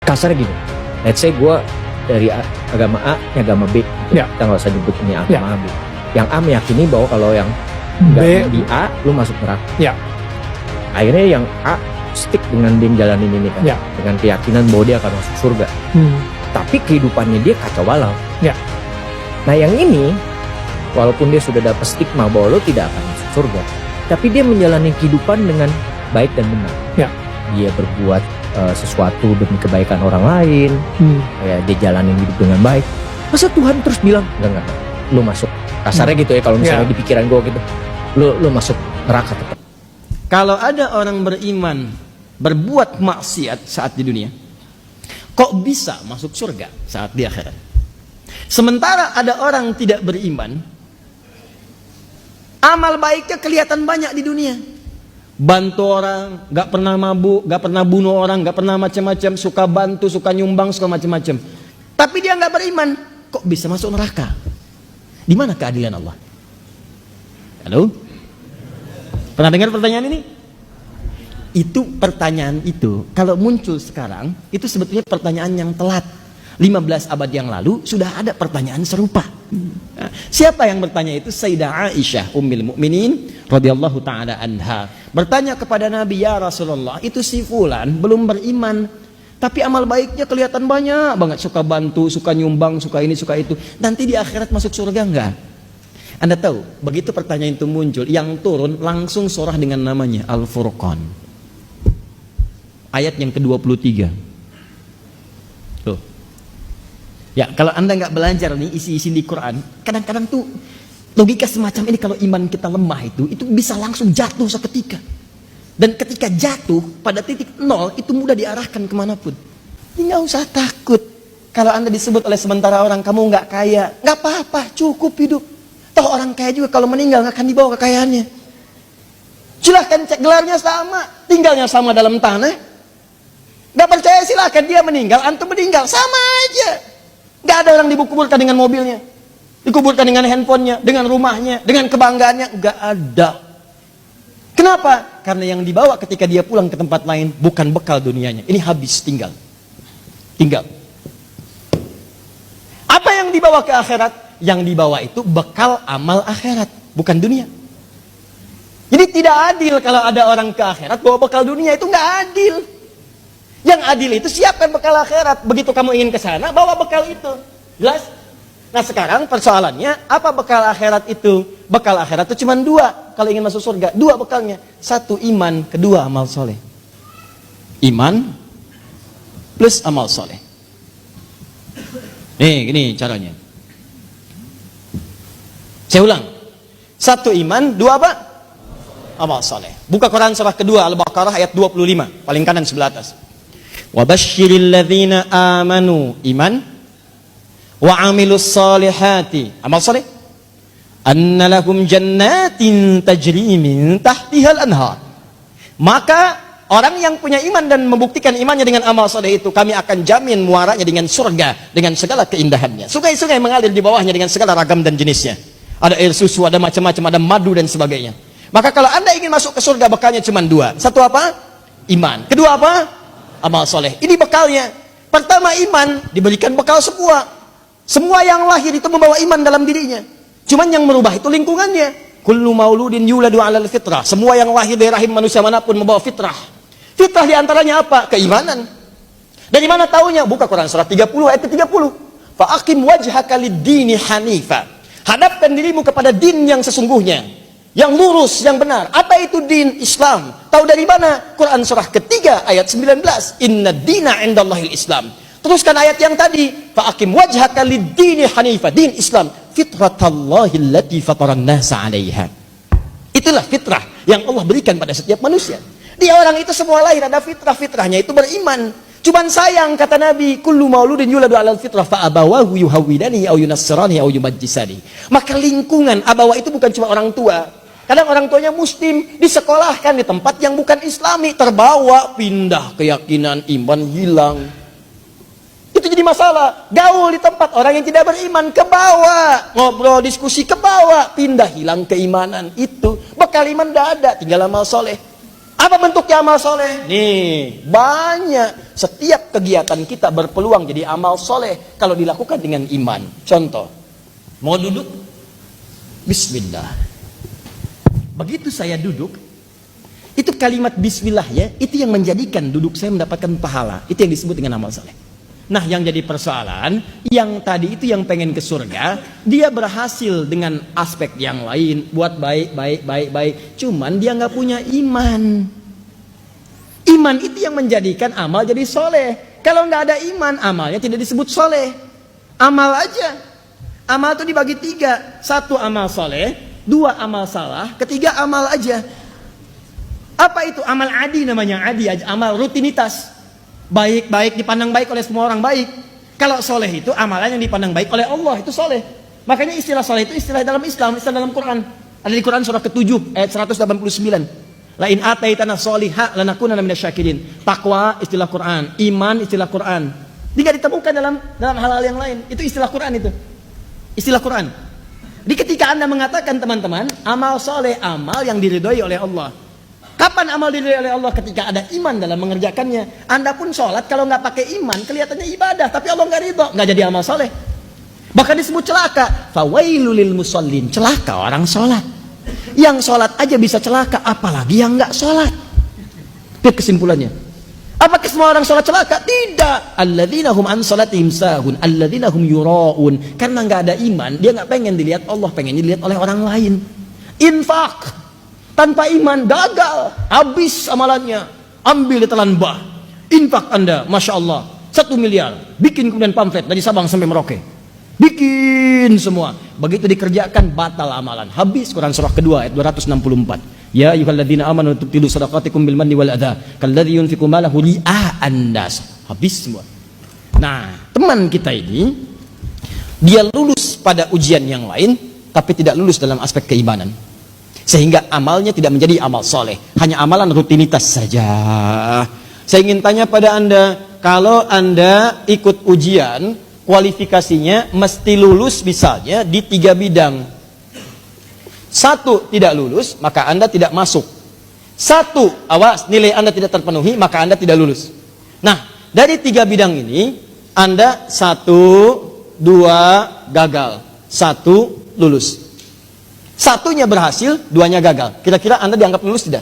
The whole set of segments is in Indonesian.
Kasarnya gini, let's say gue dari agama A ke agama B, kita nggak usah nyebut ini agama A B. Yang A meyakini bahwa kalau yang nggak di A, lu masuk neraka. Akhirnya yang A stick dengan dia jalanin ini kan, dengan keyakinan bahwa dia akan masuk surga. Tapi kehidupannya dia kacau balau. Nah yang ini, walaupun dia sudah dapat stigma bahwa lo tidak akan masuk surga, tapi dia menjalani kehidupan dengan baik dan benar. Dia berbuat sesuatu demi kebaikan orang lain, kayak dia jalanin hidup dengan baik. Masa Tuhan terus bilang enggak, lo masuk, kasarnya gitu ya, kalau misalnya di pikiran gue gitu, lo masuk neraka tetap. Kalau ada orang beriman berbuat maksiat saat di dunia, kok bisa masuk surga saat di akhirat? Sementara ada orang tidak beriman, amal baiknya kelihatan banyak di dunia. Bantu orang, gak pernah mabuk, gak pernah bunuh orang, gak pernah macam-macam, suka bantu, suka nyumbang, suka macam-macam. Tapi dia gak beriman, kok bisa masuk neraka? Di mana keadilan Allah? Halo? Pernah dengar pertanyaan ini? Itu pertanyaan itu, kalau muncul sekarang, itu sebetulnya pertanyaan yang telat. 15 abad yang lalu sudah ada pertanyaan serupa. Nah, siapa yang bertanya itu? Sayyidah Aisyah Ummul Mukminin radhiyallahu taala anha bertanya kepada Nabi, ya Rasulullah, itu si fulan belum beriman, tapi amal baiknya kelihatan banyak banget, suka bantu, suka nyumbang, suka ini, suka itu. Nanti di akhirat masuk surga enggak? Anda tahu, begitu pertanyaan itu muncul, yang turun langsung surah dengan namanya Al-Furqan. Ayat yang ke-23. Tuh. Ya, kalau Anda nggak belajar nih isi-isi di Quran, kadang-kadang tuh logika semacam ini kalau iman kita lemah itu bisa langsung jatuh seketika. Dan ketika jatuh pada titik nol itu mudah diarahkan kemanapun. Nggak usah takut. Kalau Anda disebut oleh sementara orang kamu nggak kaya, nggak apa-apa, cukup hidup. Toh orang kaya juga kalau meninggal nggak akan dibawa kekayaannya. Silahkan cek gelarnya sama, tinggalnya sama dalam tanah. Nggak percaya silahkan, dia meninggal, antum meninggal, sama aja. Gak ada orang dikuburkan dengan mobilnya, dikuburkan dengan handphonenya, dengan rumahnya, dengan kebanggaannya. Gak ada. Kenapa? Karena yang dibawa ketika dia pulang ke tempat lain bukan bekal dunianya. Ini habis, tinggal. Apa yang dibawa ke akhirat? Yang dibawa itu bekal amal akhirat, bukan dunia. Jadi tidak adil kalau ada orang ke akhirat bawa bekal dunia, itu gak adil. Yang adil itu siapkan bekal akhirat. Begitu kamu ingin ke sana, bawa bekal itu. Jelas? Nah sekarang persoalannya, apa bekal akhirat itu? Bekal akhirat itu cuma dua. Kalau ingin masuk surga, dua bekalnya. Satu iman, kedua amal soleh. Iman plus amal soleh. Nih, gini caranya. Saya ulang. Satu iman, dua apa? Amal soleh. Buka Quran surah kedua, Al-Baqarah ayat 25. Paling kanan sebelah atas. Wabashiril ladzina amanu, iman, wa amilus solihati, amal soleh, anna lahum jannatin tajri min tahtihal anhar. Maka orang yang punya iman dan membuktikan imannya dengan amal soleh itu, kami akan jamin muaranya dengan surga dengan segala keindahannya. Sungai-sungai mengalir di bawahnya dengan segala ragam dan jenisnya. Ada air susu, ada macam-macam, ada madu dan sebagainya. Maka kalau Anda ingin masuk ke surga, bekalnya cuma dua. Satu apa? Iman. Kedua apa? Amal soleh. Ini bekalnya. Pertama iman, diberikan bekal semua. Semua yang lahir itu membawa iman dalam dirinya. Cuman yang merubah itu lingkungannya. Kullu mauludin yuladu 'alal fitrah. Semua yang lahir dari rahim manusia manapun membawa fitrah. Fitrah diantaranya apa? Keimanan. Dari mana taunya? Buka Quran surah 30 ayat 30. Fa aqim wajhaka lid-dini hanifa. Hadapkan dirimu kepada din yang sesungguhnya, yang lurus, yang benar. Apa itu din? Islam. Tahu dari mana? Quran surah ketiga ayat 19. Inna dina indallahil Islam. Teruskan ayat yang tadi. Fa'akim wajhaka lid-dini hanifa. Din Islam. Fitratallahi allati fataran nasa 'alaiha. Itulah fitrah yang Allah berikan pada setiap manusia. Dia orang itu semua lahir ada fitrah. Fitrahnya itu beriman. Cuman sayang kata Nabi, kullu mauludin yuladu 'alal fitrah fa abawahu yuhawwidani au yunassirani au yumajjisani. Maka lingkungan abawa itu bukan cuma orang tua. Kadang orang tuanya muslim, disekolahkan di tempat yang bukan islami, terbawa, pindah keyakinan, iman hilang. Itu jadi masalah. Gaul di tempat orang yang tidak beriman, ke bawah. Ngobrol, diskusi, ke bawah. Pindah, hilang keimanan. Itu bekal iman tidak ada, tinggal amal soleh. Apa bentuknya amal soleh? Nih, banyak. Setiap kegiatan kita berpeluang jadi amal soleh kalau dilakukan dengan iman. Contoh, mau duduk? Bismillah. Begitu saya duduk, itu kalimat bismillah ya, itu yang menjadikan duduk saya mendapatkan pahala. Itu yang disebut dengan amal soleh. Nah, yang jadi persoalan, yang tadi itu yang pengen ke surga, dia berhasil dengan aspek yang lain, buat baik. Cuman dia nggak punya iman. Iman itu yang menjadikan amal jadi soleh. Kalau nggak ada iman, amalnya tidak disebut soleh. Amal aja. Amal itu dibagi 3. 1 amal soleh, 2 amal salah, 3 amal aja. Apa itu? Amal adi namanya, adi aja, amal rutinitas. Baik dipandang baik oleh semua orang baik. Kalau soleh itu amalan yang dipandang baik oleh Allah, itu soleh. Makanya istilah soleh itu istilah dalam Islam, istilah dalam Quran. Ada di Quran surah ke-7 ayat 189. La in ataitana sholiha lanakunanna minasyakirin. Takwa istilah Quran, iman istilah Quran. Tidak ditemukan dalam hal-hal yang lain. Itu istilah Quran itu. Istilah Quran. Di ketika Anda mengatakan teman-teman, amal soleh, amal yang diridhoi oleh Allah. Kapan amal diridhoi oleh Allah? Ketika ada iman dalam mengerjakannya. Anda pun sholat kalau nggak pakai iman kelihatannya ibadah, tapi Allah nggak ridho, nggak jadi amal soleh. Bahkan disebut celaka. Fawailul lil musallin, celaka orang sholat. Yang sholat aja bisa celaka, apalagi yang nggak sholat. Itu kesimpulannya. Apakah semua orang sholat celaka? Tidak. Alladzina hum an sholatihim sahun, alladzina hum yuraun. Karena nggak ada iman, dia nggak pengen dilihat Allah, pengen dilihat oleh orang lain. Infak tanpa iman gagal, habis amalannya, ambil ditelan bah. Infak Anda, Masya Allah, 1 miliar, bikin kemudian pamflet dari Sabang sampai Merauke, bikin semua. Begitu dikerjakan, batal amalan, habis. Quran surah kedua ayat 264. Ya ayyuhalladzina amanu tubtilu shadaqatikum bil manni wal adha kalladzi yunfiqu malahu ria'an nas. Habis semua. Nah, teman kita ini dia lulus pada ujian yang lain, tapi tidak lulus dalam aspek keimanan. Sehingga amalnya tidak menjadi amal soleh, hanya amalan rutinitas saja. Saya ingin tanya pada Anda, kalau Anda ikut ujian, kualifikasinya mesti lulus misalnya di 3 bidang. 1 tidak lulus, maka Anda tidak masuk. 1, awas, nilai Anda tidak terpenuhi, maka Anda tidak lulus. Nah, dari 3 bidang ini, Anda 1, 2 gagal, 1 lulus. 1-nya berhasil, 2-nya gagal. Kira-kira Anda dianggap lulus tidak?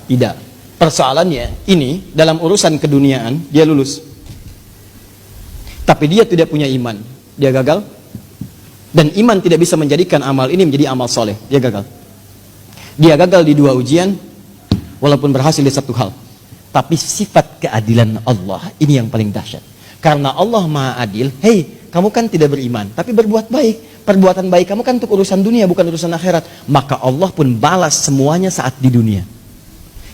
Tidak. Persoalannya ini dalam urusan keduniaan dia lulus, tapi dia tidak punya iman, dia gagal. Dan iman tidak bisa menjadikan amal ini menjadi amal soleh, dia gagal. Dia gagal di 2 ujian, walaupun berhasil di 1 hal. Tapi sifat keadilan Allah ini yang paling dahsyat. Karena Allah Maha Adil. Hei, kamu kan tidak beriman, tapi berbuat baik. Perbuatan baik kamu kan untuk urusan dunia, bukan urusan akhirat. Maka Allah pun balas semuanya saat di dunia.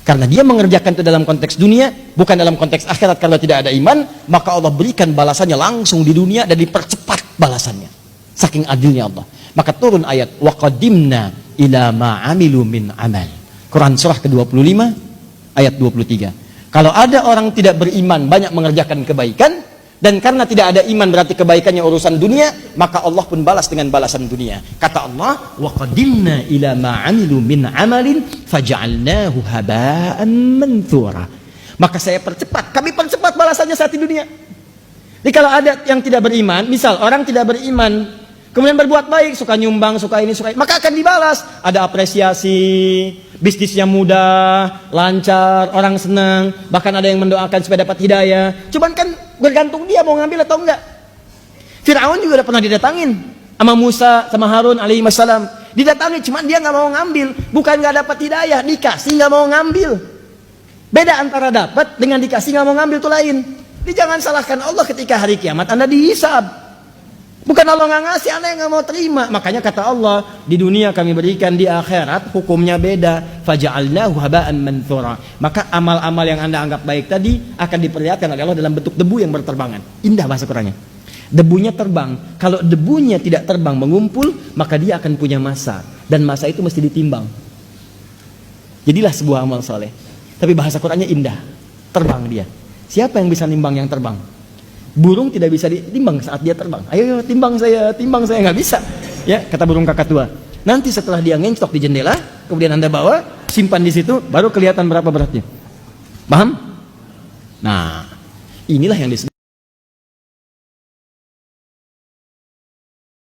Karena dia mengerjakan itu dalam konteks dunia, bukan dalam konteks akhirat. Kalau tidak ada iman, maka Allah berikan balasannya langsung di dunia dan dipercepat balasannya. Saking adilnya Allah. Maka turun ayat wa qadimna ila ma amilu min amal. Quran surah ke-25 ayat 23. Kalau ada orang tidak beriman banyak mengerjakan kebaikan, dan karena tidak ada iman berarti kebaikannya urusan dunia, maka Allah pun balas dengan balasan dunia. Kata Allah, wa qadimna ila ma amilu min amalin faj'alnahu haba'an manthura. Maka saya percepat, kami percepat balasannya saat di dunia. Jadi kalau ada yang tidak beriman, misal orang tidak beriman, kemudian berbuat baik, suka nyumbang, suka ini, suka ini, maka akan dibalas. Ada apresiasi, bisnisnya mudah, lancar, orang senang, bahkan ada yang mendoakan supaya dapat hidayah. Cuman kan bergantung dia mau ngambil atau enggak. Firaun juga udah pernah didatangin sama Musa, sama Harun alaihi wassalam. Didatangi, cuman dia nggak mau ngambil. Bukan nggak dapat hidayah, dikasih nggak mau ngambil. Beda antara dapat dengan dikasih nggak mau ngambil itu lain. Jadi jangan salahkan Allah ketika hari kiamat Anda dihisab. Bukan Allah nggak ngasih, Anda yang nggak mau terima. Makanya kata Allah, di dunia kami berikan, di akhirat hukumnya beda. Faja'alnahu haba'an manthura. Maka amal-amal yang Anda anggap baik tadi akan diperlihatkan oleh Allah dalam bentuk debu yang berterbangan. Indah bahasa Qurannya. Debunya terbang. Kalau debunya tidak terbang mengumpul, maka dia akan punya masa. Dan masa itu mesti ditimbang. Jadilah sebuah amal soleh. Tapi bahasa Qurannya indah. Terbang dia. Siapa yang bisa nimbang yang terbang? Burung tidak bisa ditimbang saat dia terbang. Ayo timbang saya, nggak bisa. Ya, kata burung kakatua. Nanti setelah dia ngencok di jendela, kemudian Anda bawa, simpan di situ, baru kelihatan berapa beratnya. Paham? Nah, inilah yang disebut